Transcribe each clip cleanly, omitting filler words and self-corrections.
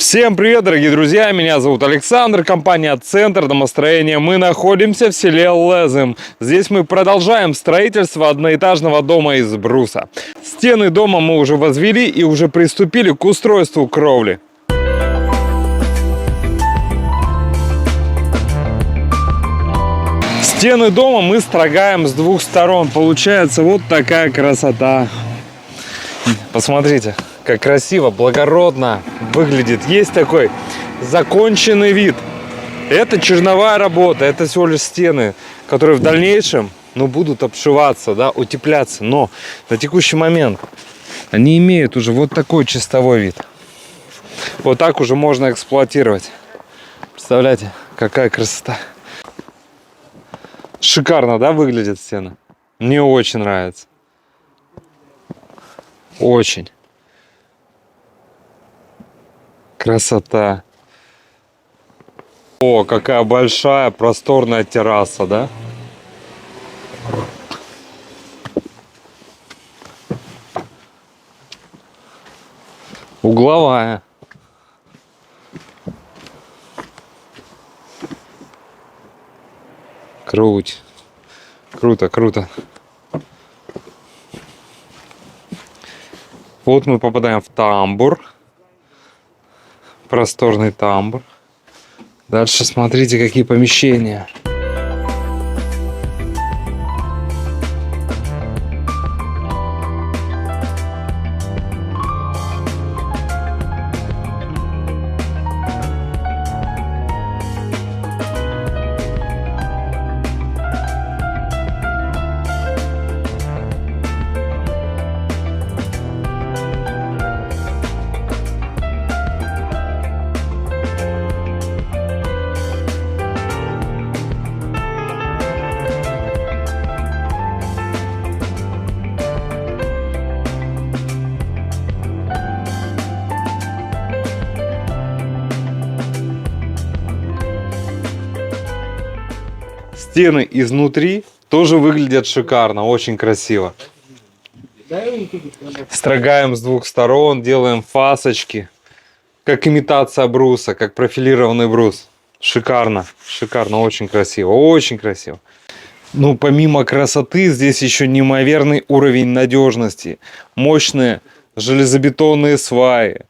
Всем привет, дорогие друзья, меня зовут Александр, компания Центр домостроения. Мы находимся в селе Лезем. Здесь мы продолжаем строительство одноэтажного дома из бруса. Стены дома мы уже возвели и уже приступили к устройству кровли. Стены дома мы строгаем с двух сторон. Получается вот такая красота. Посмотрите, как красиво, благородно выглядит. Есть такой законченный вид. Это черновая работа, это всего лишь стены, которые в дальнейшем будут обшиваться, да, утепляться. Но на текущий момент они имеют уже вот такой чистовой вид. Вот так уже можно эксплуатировать. Представляете, какая красота. Шикарно, да, выглядит стена? Мне очень нравится. Очень. Красота. О, какая большая просторная терраса, да? Угловая. Круть. Круто, круто. Вот мы попадаем в тамбур. Просторный тамбур. Дальше смотрите, какие помещения. Стены изнутри тоже выглядят шикарно, очень красиво. Строгаем с двух сторон, делаем фасочки, как имитация бруса, как профилированный брус. Шикарно, шикарно, очень красиво, очень красиво. Ну, помимо красоты, здесь еще неимоверный уровень надежности. Мощные железобетонные сваи.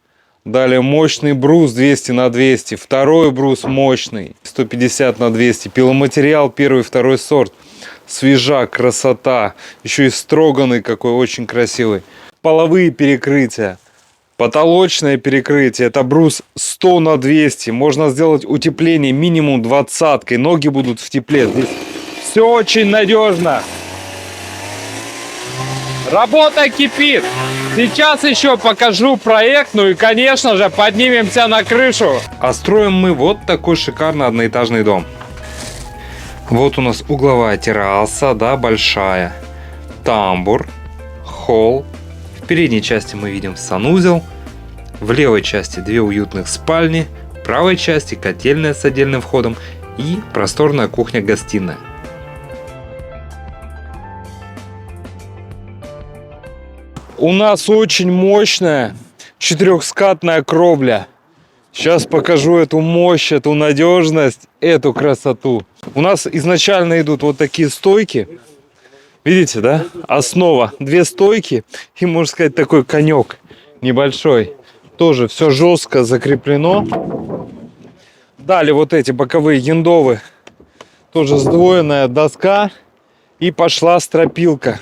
Далее мощный брус 200 на 200, второй брус мощный 150 на 200, пиломатериал первый, второй сорт, свежак, красота, еще и строганный какой, очень красивый. Половые перекрытия, потолочное перекрытие, это брус 100 на 200, можно сделать утепление минимум 20-кой, ноги будут в тепле, здесь все очень надежно. Работа кипит. Сейчас еще покажу проект, ну и, конечно же, поднимемся на крышу. А строим мы вот такой шикарный одноэтажный дом. Вот у нас угловая терраса, да, большая. Тамбур, холл. В передней части мы видим санузел. В левой части две уютных спальни. В правой части котельная с отдельным входом и просторная кухня-гостиная. У нас очень мощная четырехскатная кровля. Сейчас покажу эту мощь, эту надежность, эту красоту. У нас изначально идут вот такие стойки. Видите, да? Основа. Две стойки и, можно сказать, такой конек небольшой. Тоже все жестко закреплено. Далее вот эти боковые яндовы. Тоже сдвоенная доска. И пошла стропилка.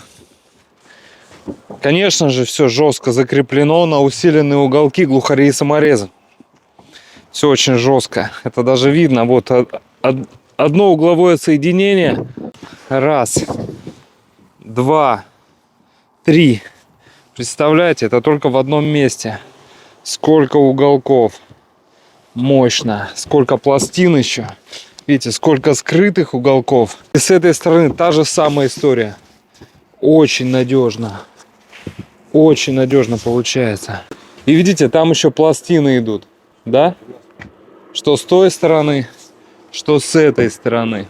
Конечно же, все жестко закреплено на усиленные уголки глухари и саморезы. Все очень жестко. Это даже видно. Вот одно угловое соединение. Раз, два, три. Представляете, это только в одном месте. Сколько уголков. Мощно. Сколько пластин еще. Видите, сколько скрытых уголков. И с этой стороны та же самая история. Очень надежно. Очень надежно получается. И видите, там еще пластины идут. Да? Что с той стороны, что с этой стороны.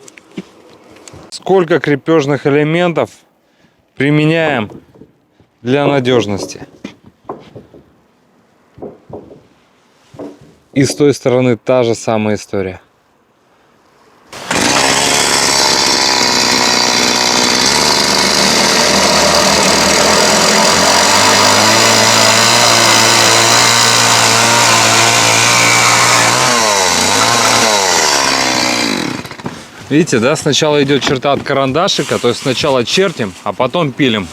Сколько крепежных элементов применяем для надежности. И с той стороны та же самая история. Видите, да, сначала идет черта от карандашика, то есть сначала чертим, а потом пилим.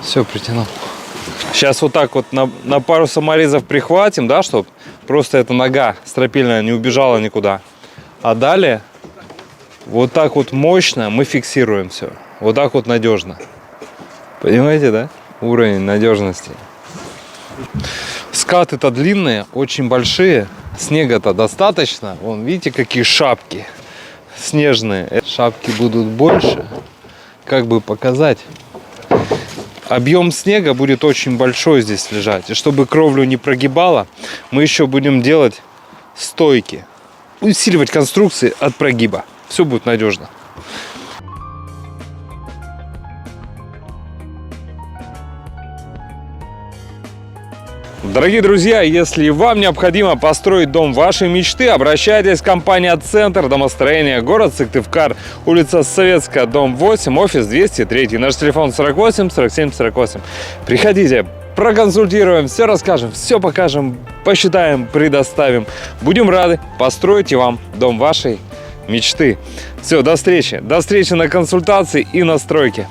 Все, притянул. Сейчас вот так вот на пару саморезов прихватим, да, чтобы просто эта нога стропильная не убежала никуда. А далее вот так вот мощно мы фиксируем все. Вот так вот надежно. Понимаете, да? Уровень надежности. Скаты-то длинные, очень большие. Снега-то достаточно. Вон, видите, какие шапки снежные. Шапки будут больше. Как бы показать? Объем снега будет очень большой здесь лежать. И чтобы кровлю не прогибало, мы еще будем делать стойки. Усиливать конструкции от прогиба. Все будет надежно. Дорогие друзья, если вам необходимо построить дом вашей мечты, обращайтесь в компанию «Центр домостроения», город Сыктывкар, улица Советская, дом 8, офис 203, наш телефон 48 47 48. Приходите, проконсультируем, все расскажем, все покажем, посчитаем, предоставим. Будем рады построить и вам дом вашей мечты. Все, до встречи на консультации и на стройке.